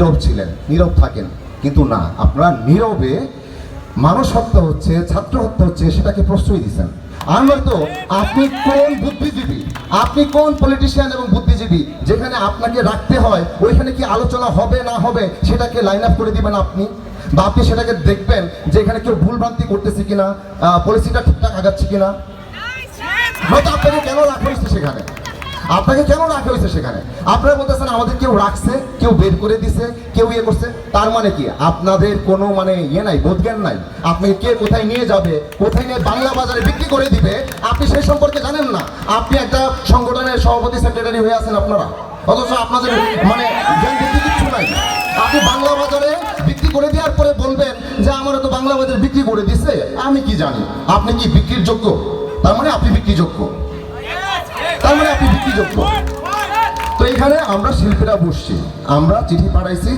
নীরব ছিলেন, নীরব থাকেন, কিন্তু না, আপনারা নীরবে মানুষ হত্যা হচ্ছে, ছাত্র হত্যা হচ্ছে সেটাকে প্রশ্রয় দিচ্ছেন। আমরা তো, আপনি কোন বুদ্ধিজীবী, আপনি কোন পলিটিশিয়ান এবং বুদ্ধিজীবী যেখানে আপনাকে রাখতে হয় ওইখানে কি আলোচনা হবে না হবে সেটাকে লাইন আপ করে দিবেন আপনি, বা আপনি সেটাকে দেখবেন যে এখানে কেউ ভুলভ্রান্তি করতেছে কিনা, পলিসিটা ঠিকঠাক আগাচ্ছে কিনা? হয়তো আপনাকে কেন রাখা হয়েছে সেখানে, আপনাকে কেন রাখা হয়েছে সেখানে? আপনারা বলতেছেন আমাদের কেউ রাখছে, কেউ বের করে দিছে, কেউ ইয়ে করছে, তার মানে কি আপনাদের কোনো মানে ইয়ে নাই, বোধজ্ঞান নাই? আপনি কে কোথায় নিয়ে যাবে, কোথায় নিয়ে বাংলা বাজারে বিক্রি করে দিবে আপনি সেই সম্পর্কে জানেন না। আপনি একটা সংগঠনের সভাপতি সেক্রেটারি হয়ে আছেন আপনারা, অথচ আপনাদের মানে জ্ঞান বুদ্ধি কিচ্ছু নাই। আপনি বাংলা বাজারে বিক্রি করে দেওয়ার পরে বলবেন যে আমরা তো বাংলা বাজারে বিক্রি করে দিছে, আমি কি জানি? আপনি কি বিক্রির যোগ্য? তার মানে আপনি বিক্রিযোগ্য, তার মানে আপনি বিক্রিযোগ্য। তো এখানে আমরা শিল্পীরা বসছি, আমরা চিঠি পাঠাইছি।